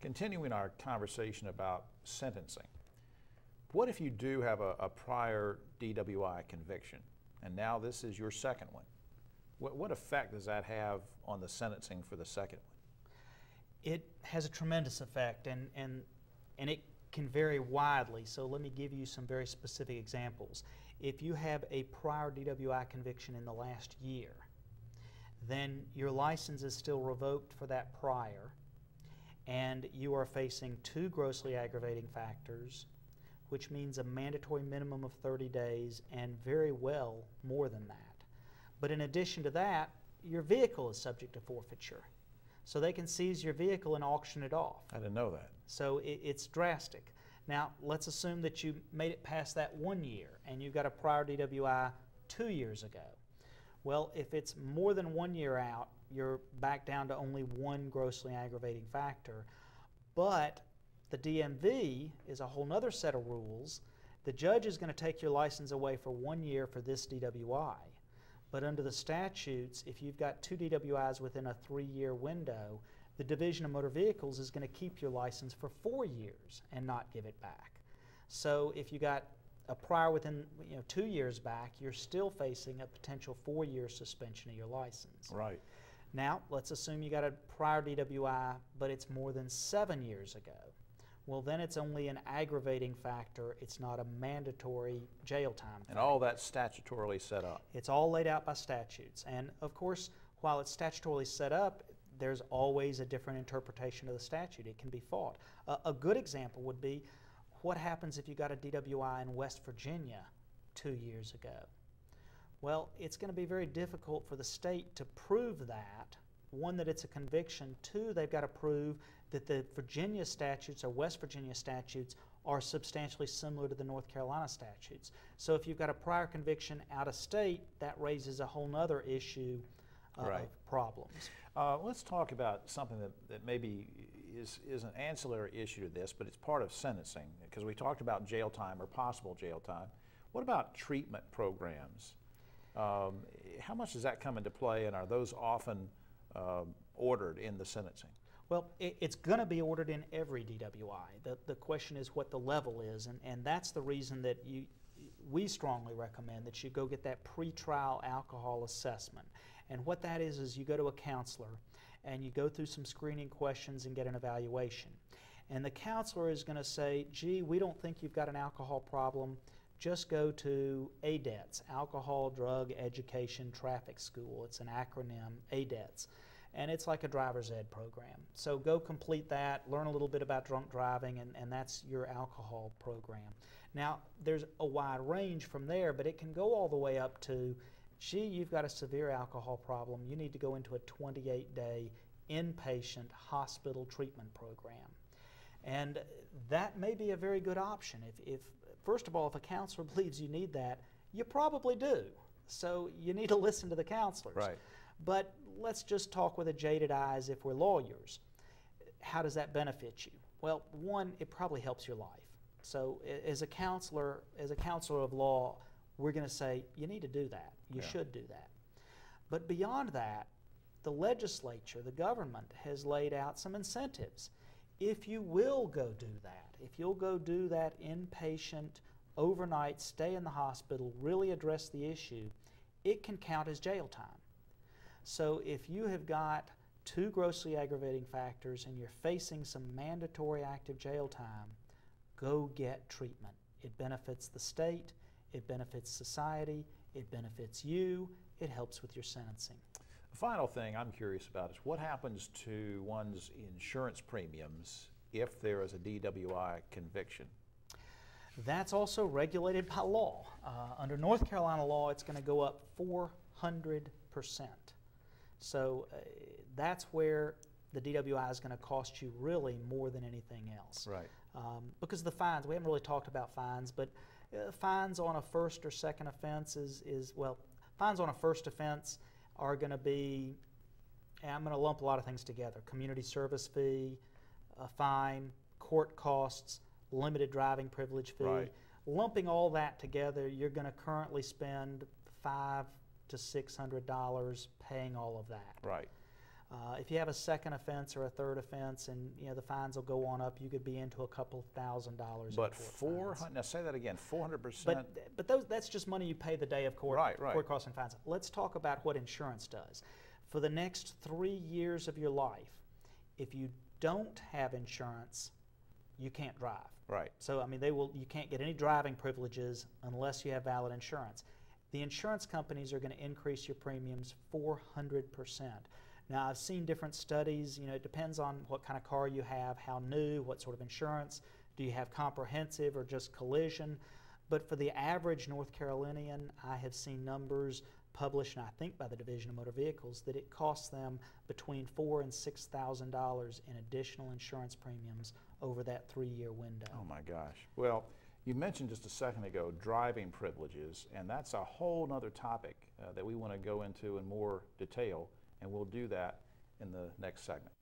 Continuing our conversation about sentencing, what if you do have a prior DWI conviction, and now this is your second one? What effect does that have on the sentencing for the second one? It has a tremendous effect, and it can vary widely. So let me give you some very specific examples. If you have a prior DWI conviction in the last year, then your license is still revoked for that prior, and you are facing 2 grossly aggravating factors, which means a mandatory minimum of 30 days and very well more than that. But in addition to that, your vehicle is subject to forfeiture. So they can seize your vehicle and auction it off. I didn't know that. So it's drastic. Now, let's assume that you made it past that 1 year and you've got a prior DWI 2 years ago. Well, if it's more than 1 year out, you're back down to only 1 grossly aggravating factor. But the DMV is a whole other set of rules. The judge is going to take your license away for 1 year for this DWI. But under the statutes, if you've got 2 DWIs within a 3-year window, the Division of Motor Vehicles is going to keep your license for 4 years and not give it back. So if you got a prior within 2 years back, you're still facing a potential 4-year suspension of your license. Right. Now, let's assume you got a prior DWI, but it's more than 7 years ago. Well, then it's only an aggravating factor. It's not a mandatory jail time factor. And all that's statutorily set up. It's all laid out by statutes. And of course, while it's statutorily set up, there's always a different interpretation of the statute. It can be fought. A good example would be, what happens if you got a DWI in West Virginia 2 years ago? Well, it's going to be very difficult for the state to prove that. One, that it's a conviction. 2, they've got to prove that the Virginia statutes or West Virginia statutes are substantially similar to the North Carolina statutes. So if you've got a prior conviction out of state, that raises a whole other issue of problems. Let's talk about something that maybe is an ancillary issue to this, but it's part of sentencing, because we talked about jail time or possible jail time. What about treatment programs? How much does that come into play, and are those often ordered in the sentencing? Well, it's going to be ordered in every DWI. The question is what the level is, and that's the reason that we strongly recommend that you go get that pretrial alcohol assessment. And what that is you go to a counselor and you go through some screening questions and get an evaluation. And the counselor is going to say, gee, we don't think you've got an alcohol problem. Just go to ADETS, Alcohol, Drug, Education, Traffic School. It's an acronym, ADETS. And it's like a driver's ed program. So go complete that, learn a little bit about drunk driving, and that's your alcohol program. Now, there's a wide range from there, but it can go all the way up to, gee, you've got a severe alcohol problem. You need to go into a 28-day inpatient hospital treatment program. And that may be a very good option. If first of all, if a counselor believes you need that, you probably do. So you need to listen to the counselors. Right. But let's just talk with a jaded eye as if we're lawyers. How does that benefit you? Well, one, it probably helps your life. So as a counselor of law, we're going to say, you need to do that. You should do that. But beyond that, the legislature, the government, has laid out some incentives. If you will go do that, if you'll go do that inpatient, overnight, stay in the hospital, really address the issue, it can count as jail time. So if you have got 2 grossly aggravating factors and you're facing some mandatory active jail time, go get treatment. It benefits the state, it benefits society, it benefits you, it helps with your sentencing. The final thing I'm curious about is what happens to one's insurance premiums if there is a DWI conviction? That's also regulated by law. Under North Carolina law, it's going to go up 400%. So that's where the DWI is going to cost you really more than anything else. Right. Because of the fines, we haven't really talked about fines, but fines on a first or second offense fines on a first offense are going to be, and I'm going to lump a lot of things together, community service fee, a fine, court costs, limited driving privilege fee. Right. Lumping all that together, you're going to currently spend $500 to $600 paying all of that. Right. If you have a second offense or a third offense, and the fines will go on up, you could be into a couple $1,000s. But now say that again, 400%. But that's just money you pay the day of court, right. court costs and fines. Let's talk about what insurance does. For the next 3 years of your life, if you don't have insurance, you can't drive. Right. So I mean, you can't get any driving privileges unless you have valid insurance. The insurance companies are going to increase your premiums 400%. Now, I've seen different studies. It depends on what kind of car you have, how new, what sort of insurance. Do you have comprehensive or just collision? But for the average North Carolinian, I have seen numbers published, and I think by the Division of Motor Vehicles, that it costs them between $4,000 and $6,000 in additional insurance premiums over that 3-year window. Oh my gosh. Well, you mentioned just a second ago driving privileges, and that's a whole other topic that we want to go into in more detail, and we'll do that in the next segment.